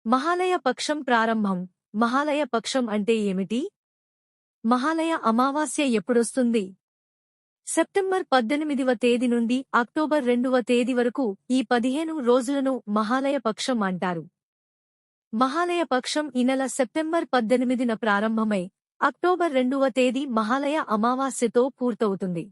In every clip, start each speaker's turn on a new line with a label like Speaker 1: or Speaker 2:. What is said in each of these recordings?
Speaker 1: మహాలయ పక్షం ప్రారంభం. మహాలయ పక్షం అంటే ఏమిటి? మహాలయ అమావాస్య ఎప్పుడొస్తుంది? సెప్టెంబర్ 18వ తేదీ నుండి అక్టోబర్ 2వ తేదీ వరకు ఈ 15 రోజులను మహాలయ పక్షం అంటారు. మహాలయ పక్షం ఈ నెల సెప్టెంబర్ 18న ప్రారంభమై అక్టోబర్ 2వ తేదీ మహాలయ అమావాస్యతో పూర్తవుతుంది.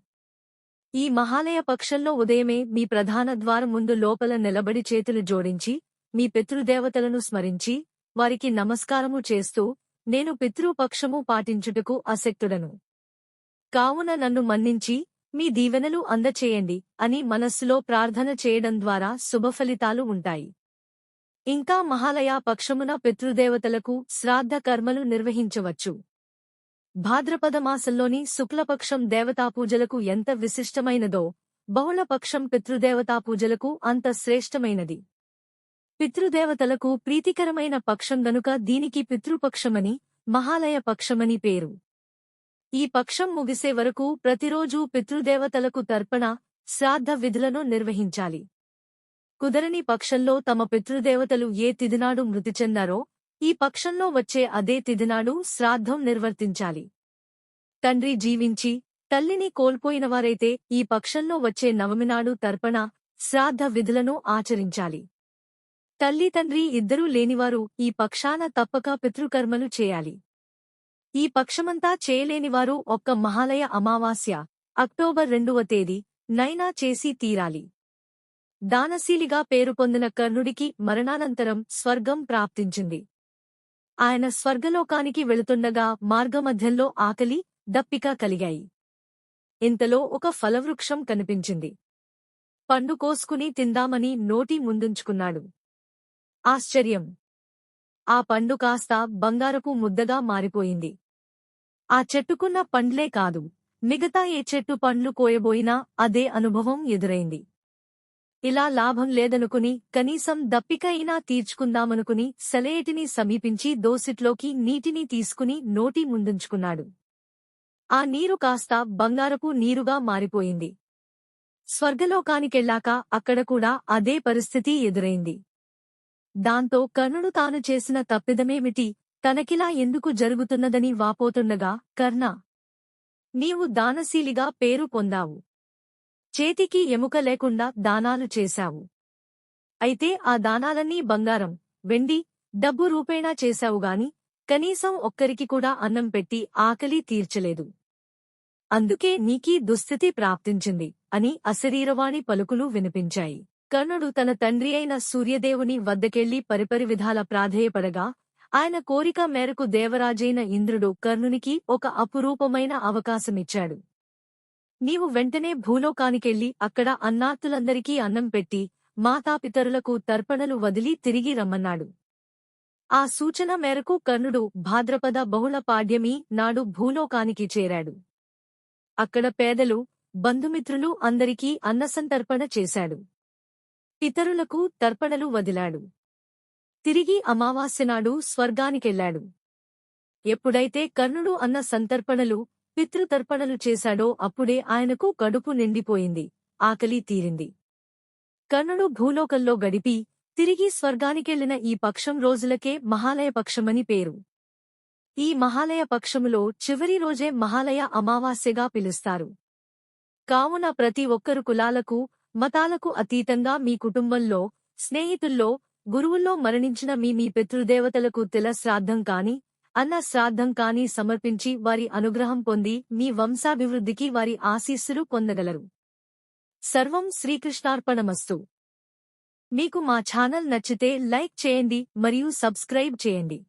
Speaker 1: ఈ మహాలయ పక్షంలో ఉదయమే మీ ప్రధాన ద్వారం ముందు లోపల నిలబడి చేతులు జోడించి మీ పితృదేవతలను స్మరించి వారికి నమస్కారము చేస్తూ నేను పితృపక్షము పాటించుటకు ఆసక్తుడను. కావున నన్ను మన్నించి మీ దీవెనలు అందచేయండి అని మనస్సులో ప్రార్థన చేయడం ద్వారా శుభఫలితాలు ఉంటాయి. ఇంకా మహాలయ పక్షమున పితృదేవతలకు శ్రాద్ధ కర్మలు నిర్వహించవచ్చు. భాద్రపద మాసంలోని శుక్లపక్షం దేవతాపూజలకు ఎంత విశిష్టమైనదో బహుళపక్షం పితృదేవతాపూజలకు అంత శ్రేష్టమైనది. పితృదేవతలకు ప్రీతికరమైన పక్షం గనుక దీనికి పితృపక్షమని, మహాలయ పక్షమని పేరు. ఈ పక్షం ముగిసే వరకు ప్రతిరోజూ పితృదేవతలకు తర్పణ, శ్రాద్ధ విధులను నిర్వహించాలి. కుదరని పక్షంలో తమ పితృదేవతలు ఏ తిథినాడు మృతి చెందారో ఈ పక్షంలో వచ్చే అదే తిథినాడు శ్రాద్ధం నిర్వర్తించాలి. తండ్రి జీవించి తల్లిని కోల్పోయినవారైతే ఈ పక్షంలో వచ్చే నవమినాడు తర్పణ, శ్రాద్ధ విధులను ఆచరించాలి. తల్లి తండ్రి ఇద్దరూ లేనివారు ఈ పక్షాన తప్పక పితృకర్మలు చేయాలి. ఈ పక్షమంతా చేయలేనివారు ఒక్క మహాలయ అమావాస్య అక్టోబర్ 2వ తేదీ నైనా చేసి తీరాలి. దానశీలిగా పేరు పొందిన కర్ణుడికి మరణానంతరం స్వర్గం ప్రాప్తించింది. ఆయన స్వర్గలోకానికి వెళుతుండగా మార్గమధ్యంలో ఆకలి, దప్పిక కలిగాయి. ఇంతలో ఒక ఫలవృక్షం కనిపించింది. పండు కోసుకుని తిందామని నోటి ముందుంచుకున్నాడు. ఆశ్చర్యం! ఆ పండు కాస్త బంగారపు ముద్దగా మారిపోయింది. ఆ చెట్టుకున్న పండ్లే కాదు, మిగతా ఏ చెట్టు పండ్లు కోయబోయినా అదే అనుభవం ఎదురైంది. ఇలా లాభం లేదనుకుని కనీసం దప్పిక అయినా తీర్చుకుందామనుకుని సెలయేటిని సమీపించి దోసిట్లోకి నీటిని తీసుకుని నోటి ముందుంచుకున్నాడు. ఆ నీరు కాస్త బంగారపు నీరుగా మారిపోయింది. స్వర్గలోకానికెళ్లాక అక్కడ కూడా అదే పరిస్థితి ఎదురైంది. దాంతో కర్ణుడు తాను చేసిన తప్పిదమేమిటి, తనకిలా ఎందుకు జరుగుతున్నదని వాపోతుండగా, కర్ణ! నీవు దానశీలిగా పేరు పొందావు. చేతికి ఎముక లేకుండా దానాలు చేశావు. అయితే ఆ దానాలన్నీ బంగారం, వెండి, డబ్బు రూపేణా చేశావుగాని కనీసం ఒక్కరికి కూడా అన్నం పెట్టి ఆకలి తీర్చలేదు. అందుకే నీకీ దుస్థితి ప్రాప్తించింది అని అశరీరవాణి పలుకులు వినిపించాయి. కర్ణుడు తన తండ్రి అయిన సూర్యదేవుని వద్దకెళ్లి పరిపరి విధాల ప్రాధేయపడగా ఆయన కోరిక మేరకు దేవరాజైన ఇంద్రుడు కర్ణునికి ఒక అపురూపమైన అవకాశమిచ్చాడు. నీవు వెంటనే భూలోకానికెళ్లి అక్కడ అన్నార్తులందరికీ అన్నం పెట్టి మాతాపితరులకు తర్పణలు వదిలి తిరిగి రమ్మన్నాడు. ఆ సూచన మేరకు కర్ణుడు భాద్రపద బహుళ పాడ్యమి నాడు భూలోకానికి చేరాడు. అక్కడ పేదలు, బంధుమిత్రులు అందరికీ అన్నసంతర్పణ చేశాడు. పితరులకు తర్పణలు వదిలాడు. తిరిగి అమావాస్యనాడు స్వర్గానికెళ్లాడు. ఎప్పుడైతే కర్ణుడు అన్న సంతర్పణలు, పితృతర్పణలు చేశాడో అప్పుడే ఆయనకు కడుపు నిండిపోయింది, ఆకలి తీరింది. కర్ణుడు భూలోకంలో గడిపి తిరిగి స్వర్గానికెళ్లిన ఈ పక్షం రోజులకే మహాలయ పక్షమని పేరు. ఈ మహాలయ పక్షములో చివరి రోజే మహాలయ అమావాస్యగా పిలుస్తారు. కావున ప్రతి ఒక్కరు కులాలకు, మతాలకు అతీతంగా మీ కుటుంబంలో, స్నేహితుల్లో, గురువుల్లో మరణించిన మీ పితృదేవతలకు తిల శ్రాద్ధం కాని, అన్న శ్రాద్ధం కాని సమర్పించి వారి అనుగ్రహం పొంది మీ వంశాభివృద్ధికి వారి ఆశీస్సులు పొందగలరు. సర్వం శ్రీకృష్ణార్పణమస్తు. మీకు మా ఛానల్ నచ్చితే లైక్ చేయండి మరియు సబ్స్క్రైబ్ చేయండి.